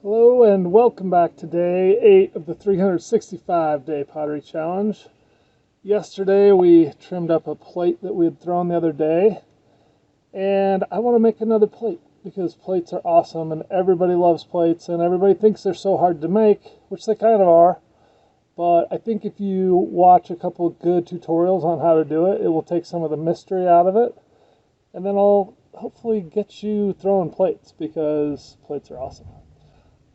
Hello and welcome back to day 8 of the 365-day pottery challenge. Yesterday we trimmed up a plate that we had thrown the other day, and I want to make another plate because plates are awesome and everybody loves plates and everybody thinks they're so hard to make, which they kind of are. But I think if you watch a couple of good tutorials on how to do it, it will take some of the mystery out of it, and then I'll hopefully get you throwing plates because plates are awesome.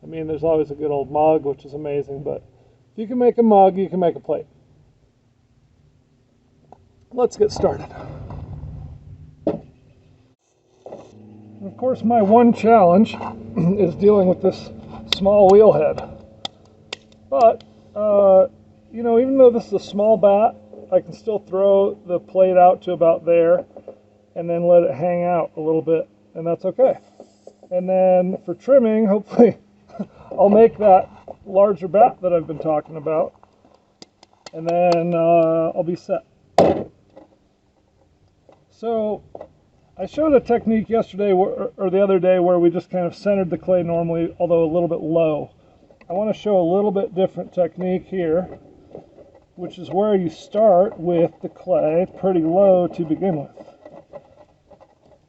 I mean, there's always a good old mug, which is amazing, but if you can make a mug, you can make a plate. Let's get started. And of course, my one challenge is dealing with this small wheel head. But, even though this is a small bat, I can still throw the plate out to about there and then let it hang out a little bit, and that's okay. And then for trimming, hopefully, I'll make that larger bat that I've been talking about, and then I'll be set. So I showed a technique yesterday or the other day where we just kind of centered the clay normally, although a little bit low. I want to show a little bit different technique here, which is where you start with the clay pretty low to begin with.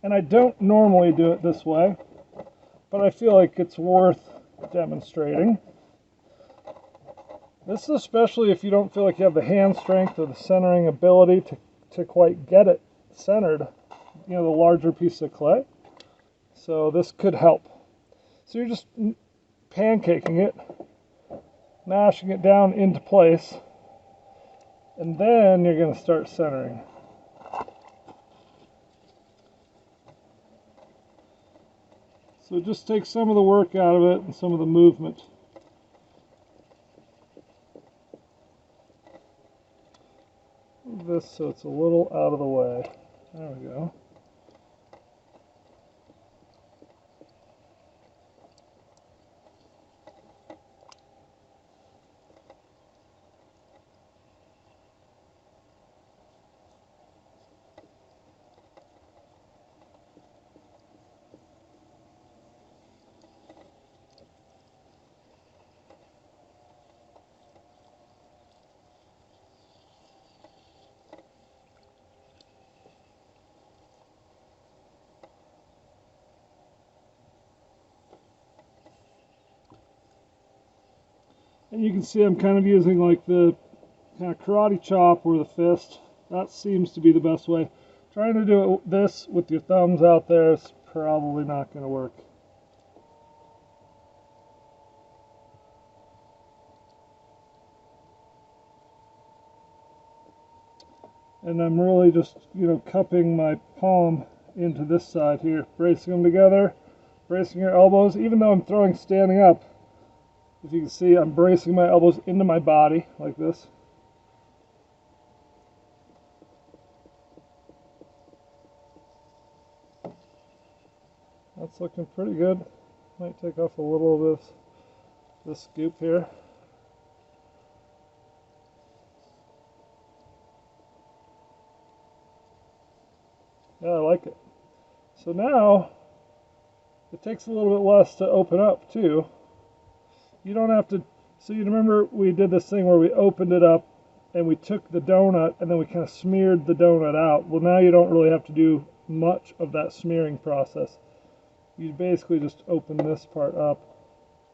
And I don't normally do it this way, but I feel like it's worth demonstrating. This is especially if you don't feel like you have the hand strength or the centering ability to quite get it centered, the larger piece of clay. So this could help. So you're just pancaking it, mashing it down into place, and then you're going to start centering. So it just takes some of the work out of it and some of the movement. Move this so it's a little out of the way. There we go. And you can see I'm kind of using like the kind of karate chop or the fist. That seems to be the best way. Trying to do this with your thumbs out there is probably not going to work. And I'm really just, cupping my palm into this side here, bracing them together, bracing your elbows. Even though I'm throwing standing up, if you can see, I'm bracing my elbows into my body like this. That's looking pretty good. Might take off a little of this scoop here. Yeah, I like it. So now, it takes a little bit less to open up too. You don't have to, so you remember we did this thing where we opened it up and we took the donut and then we kind of smeared the donut out. Well, now you don't really have to do much of that smearing process. You basically just open this part up.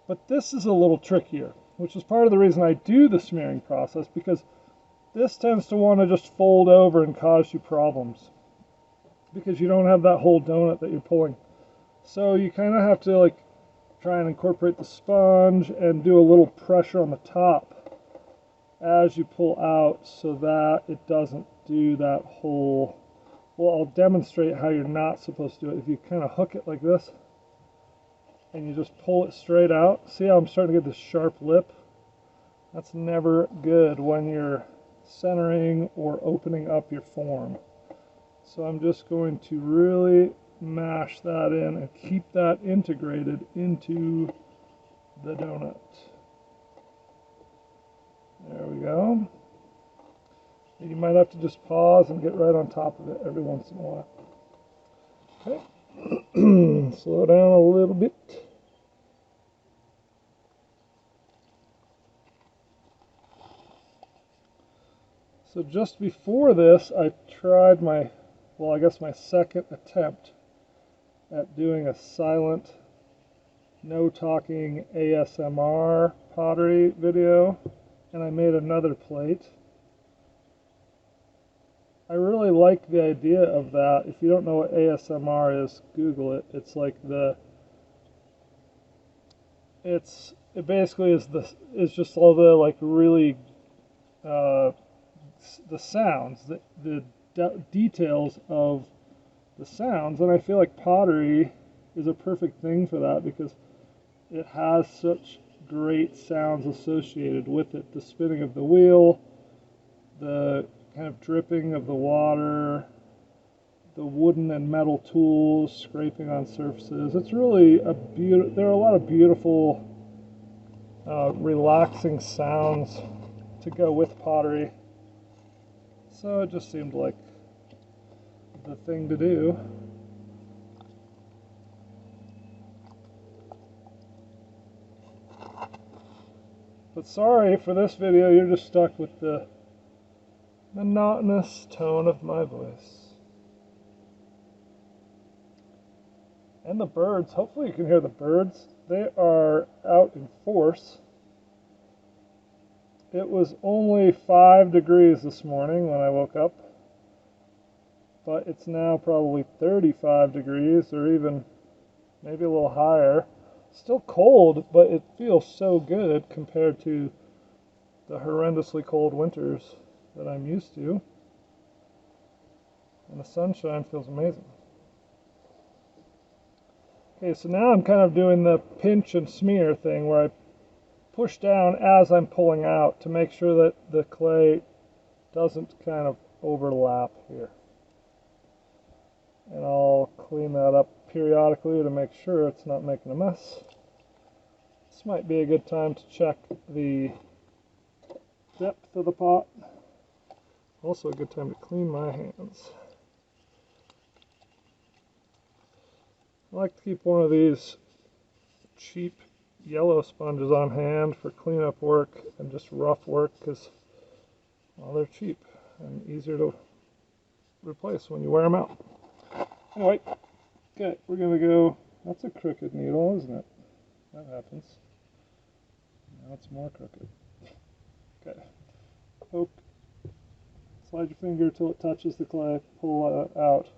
But this is a little trickier, which is part of the reason I do the smearing process, because this tends to want to just fold over and cause you problems because you don't have that whole donut that you're pulling. So you kind of have to try and incorporate the sponge and do a little pressure on the top as you pull out so that it doesn't do that whole, well, I'll demonstrate how you're not supposed to do it. If you kind of hook it like this and you just pull it straight out, see how I'm starting to get this sharp lip? That's never good when you're centering or opening up your form. So I'm just going to really mash that in and keep that integrated into the donut. There we go. And you might have to just pause and get right on top of it every once in a while. Okay. Slow down a little bit. So just before this, I tried my, well, I guess my second attempt at doing a silent, no talking ASMR pottery video, and I made another plate. I really like the idea of that. If you don't know what ASMR is, Google it. It's like it basically is just all the like really the sounds, the details of the sounds, and I feel like pottery is a perfect thing for that because it has such great sounds associated with it. The spinning of the wheel, the kind of dripping of the water, the wooden and metal tools scraping on surfaces. It's really a there are a lot of beautiful, relaxing sounds to go with pottery. So it just seemed like the thing to do. But sorry, for this video you're just stuck with the monotonous tone of my voice. And the birds, hopefully you can hear the birds. They are out in force. It was only 5 degrees this morning when I woke up, but it's now probably 35 degrees or even maybe a little higher. Still cold, but it feels so good compared to the horrendously cold winters that I'm used to. And the sunshine feels amazing. Okay, so now I'm kind of doing the pinch and smear thing where I push down as I'm pulling out to make sure that the clay doesn't kind of overlap here. And I'll clean that up periodically to make sure it's not making a mess. This might be a good time to check the depth of the pot. Also a good time to clean my hands. I like to keep one of these cheap yellow sponges on hand for cleanup work and just rough work because, well, they're cheap and easier to replace when you wear them out. Anyway, okay, we're going to go, that's a crooked needle, isn't it? That happens. Now it's more crooked. Okay, poke, slide your finger till it touches the clay, pull it out.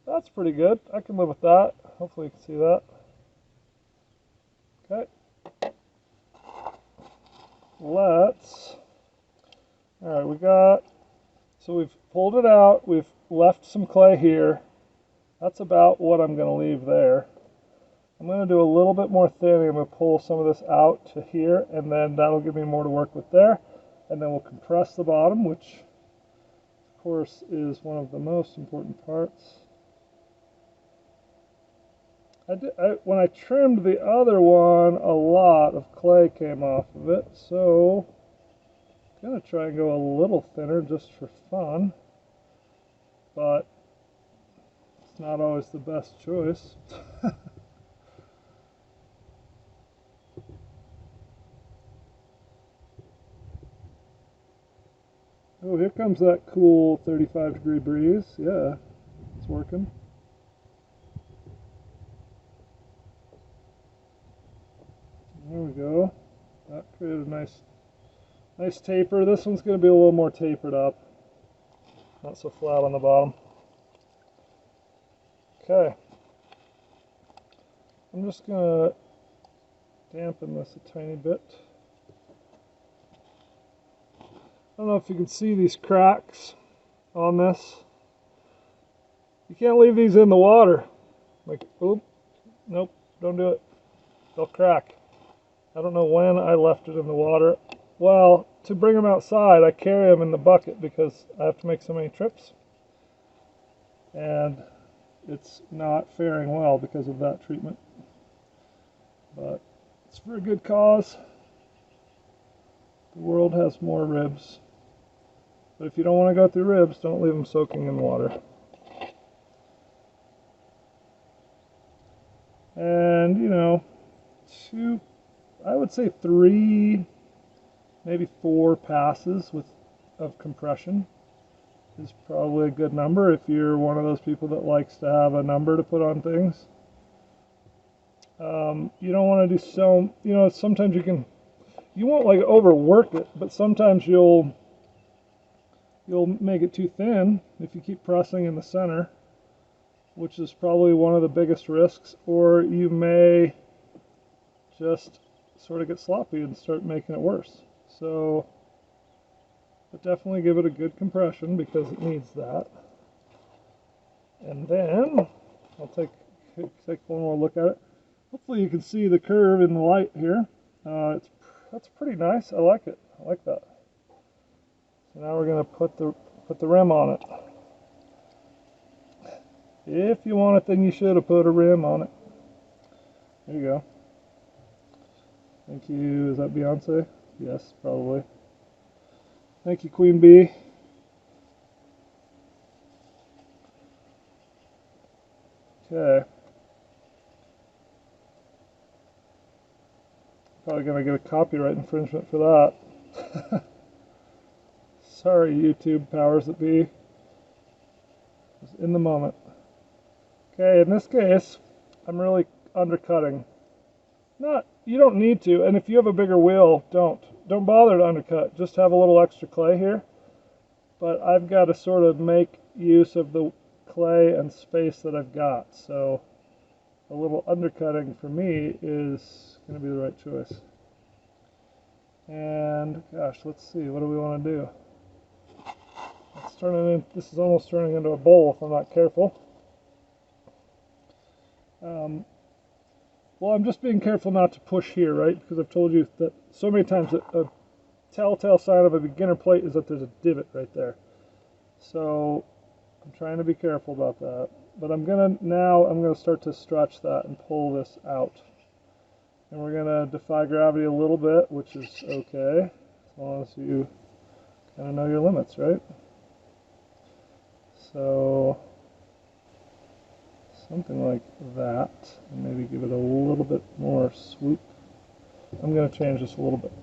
That's pretty good. I can live with that. Hopefully you can see that. Okay. Alright, so we've pulled it out. We've left some clay here. That's about what I'm going to leave there. I'm going to do a little bit more thinning. I'm going to pull some of this out to here, and then that'll give me more to work with there. And then we'll compress the bottom, which, of course, is one of the most important parts. When I trimmed the other one, a lot of clay came off of it, so I'm going to try and go a little thinner just for fun, but it's not always the best choice. Oh, here comes that cool 35-degree breeze. Yeah, it's working. There we go. That created a nice taper. This one's going to be a little more tapered up. Not so flat on the bottom. Okay. I'm just going to dampen this a tiny bit. I don't know if you can see these cracks on this. You can't leave these in the water. Like, oop, nope, don't do it. They'll crack. I don't know when I left it in the water. Well, to bring them outside, I carry them in the bucket because I have to make so many trips. And it's not faring well because of that treatment. But it's for a good cause. The world has more ribs. But if you don't want to go through ribs, don't leave them soaking in water. And, you know, I would say 3, maybe 4 passes with of compression is probably a good number if you're one of those people that likes to have a number to put on things. You don't want to do so, you know, sometimes you won't like overwork it, but sometimes you'll make it too thin if you keep pressing in the center, which is probably one of the biggest risks, or you may just sort of get sloppy and start making it worse. So, but definitely give it a good compression because it needs that. And then I'll take one more look at it. Hopefully you can see the curve in the light here. That's pretty nice. I like it. I like that. So now we're going to put the rim on it. If you want it, then you should have put a rim on it. There you go. Thank you. Is that Beyonce? Yes, probably. Thank you, Queen Bee. Okay. Probably going to get a copyright infringement for that. Sorry, YouTube powers that be. Just in the moment. Okay, in this case, I'm really undercutting. You don't need to, and if you have a bigger wheel, don't bother to undercut. Just have a little extra clay here. But I've got to sort of make use of the clay and space that I've got. So a little undercutting for me is going to be the right choice. And gosh, let's see, what do we want to do? This is almost turning into a bowl if I'm not careful. Well, I'm just being careful not to push here, right? Because I've told you that so many times that a telltale sign of a beginner plate is that there's a divot right there. So I'm trying to be careful about that. But I'm gonna start to stretch that and pull this out. And we're gonna defy gravity a little bit, which is okay, as long as you kind of know your limits, right? So something like that, and maybe give it a little bit more swoop. I'm going to change this a little bit.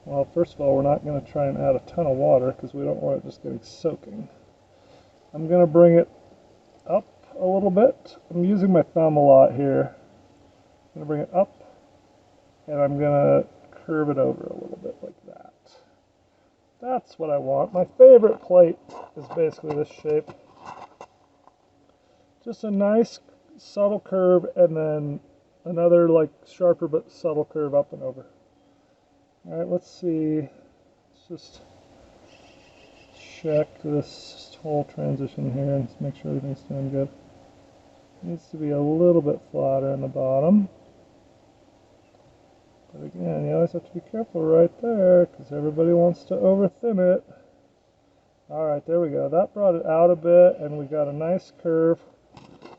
Well, first of all, we're not going to try and add a ton of water because we don't want it just getting soaking. I'm going to bring it up a little bit. I'm using my thumb a lot here. I'm going to bring it up, and I'm going to curve it over a little bit like that. That's what I want. My favorite plate is basically this shape. Just a nice subtle curve and then another like sharper but subtle curve up and over. Alright, let's see. Let's just check this whole transition here and make sure everything's doing good. It needs to be a little bit flatter in the bottom. But again, you always have to be careful right there because everybody wants to overthin it. Alright, there we go. That brought it out a bit and we got a nice curve.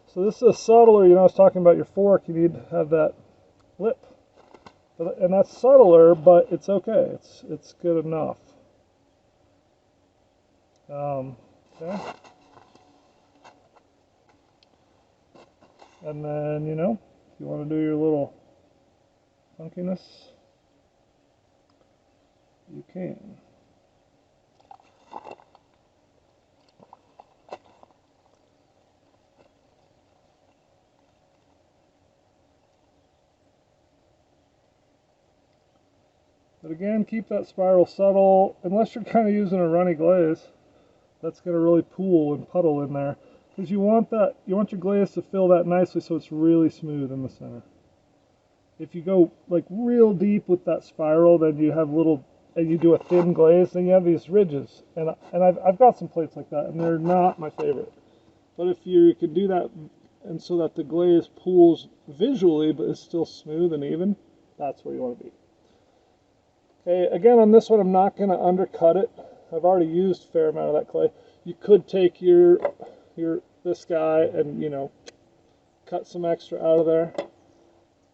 So this is a subtler, you know, I was talking about your fork, you need to have that lip. And that's subtler, but it's okay. It's good enough. Okay. And then, you know, if you want to do your little funkiness, you can. But again, keep that spiral subtle, unless you're kind of using a runny glaze. That's going to really pool and puddle in there. Because you want your glaze to fill that nicely so it's really smooth in the center. If you go like real deep with that spiral, then you have and you do a thin glaze, then you have these ridges. And I've got some plates like that, and they're not my favorite. But if you can do that, and so that the glaze pools visually, but is still smooth and even, that's where you want to be. Okay, again on this one, I'm not going to undercut it. I've already used a fair amount of that clay. You could take this guy and, you know, cut some extra out of there.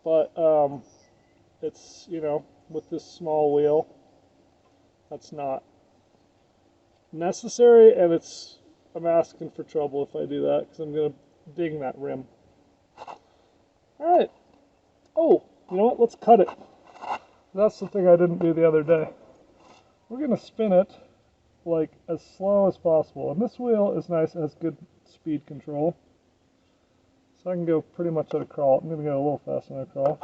But it's, you know, with this small wheel, that's not necessary, and I'm asking for trouble if I do that because I'm going to ding that rim. All right. Oh, you know what? Let's cut it. That's the thing I didn't do the other day. We're going to spin it like as slow as possible. And this wheel is nice, it has good speed control. So I can go pretty much at a crawl. I'm going to go a little faster than a crawl,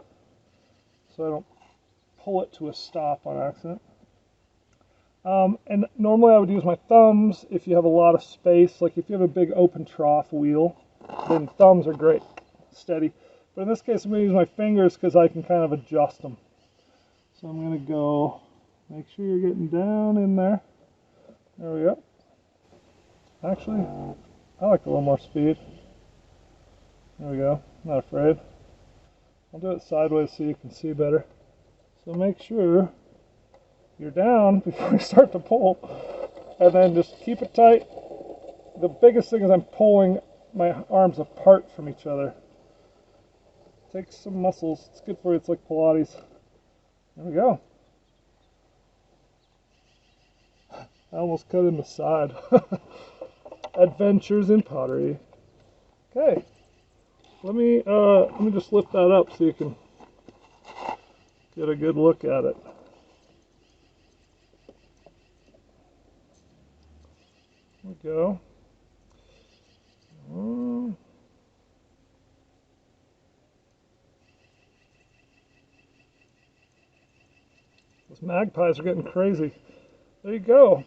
so I don't pull it to a stop on accident. And normally I would use my thumbs if you have a lot of space. Like if you have a big open trough wheel, then thumbs are great, steady. But in this case I'm going to use my fingers because I can kind of adjust them. So I'm going to go, make sure you're getting down in there. There we go. Actually, I like a little more speed. There we go, not afraid. I'll do it sideways so you can see better. So make sure you're down before you start to pull, and then just keep it tight. The biggest thing is I'm pulling my arms apart from each other. Takes some muscles, it's good for you, it's like Pilates. There we go. I almost cut in the side. Adventures in pottery. Okay, let me just lift that up so you can get a good look at it. There we go. Those magpies are getting crazy. There you go.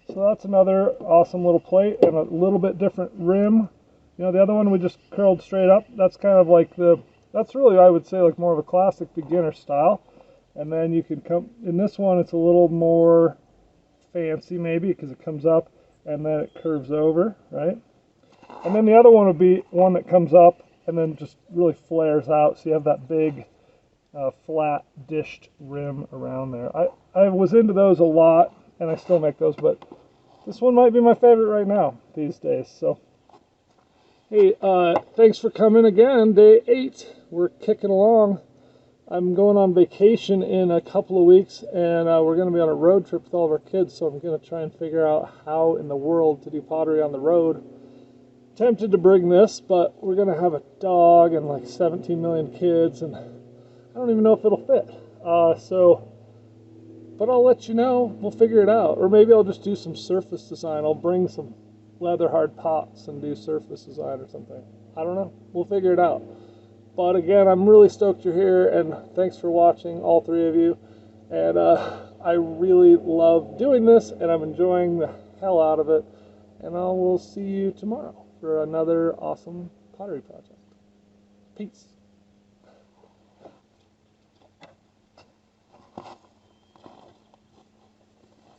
So that's another awesome little plate and a little bit different rim. You know, the other one we just curled straight up. That's kind of like that's really, I would say, like more of a classic beginner style. And then you can come, in this one it's a little more fancy maybe because it comes up and then it curves over, right? And then the other one would be one that comes up and then just really flares out, so you have that big flat dished rim around there. I was into those a lot, and I still make those, but this one might be my favorite right now these days. So hey, thanks for coming again. Day 8, we're kicking along. I'm going on vacation in a couple of weeks, and we're going to be on a road trip with all of our kids, so I'm going to try and figure out how in the world to do pottery on the road. Tempted to bring this, but we're going to have a dog and like 17 million kids, and I don't even know if it'll fit. But I'll let you know. We'll figure it out. Or maybe I'll just do some surface design. I'll bring some leather hard pots and do surface design or something. I don't know. We'll figure it out. But again, I'm really stoked you're here, and thanks for watching, all 3 of you. And I really love doing this, and I'm enjoying the hell out of it. And I will see you tomorrow for another awesome pottery project. Peace.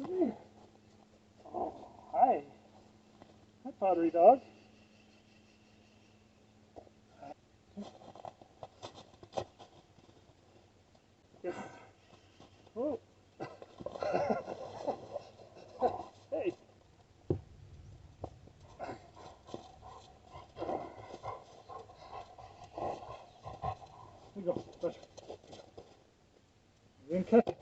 Come here. Oh, hi. Hi, pottery dog. Yeah. Oh. Hey. Here you go. You didn't catch it.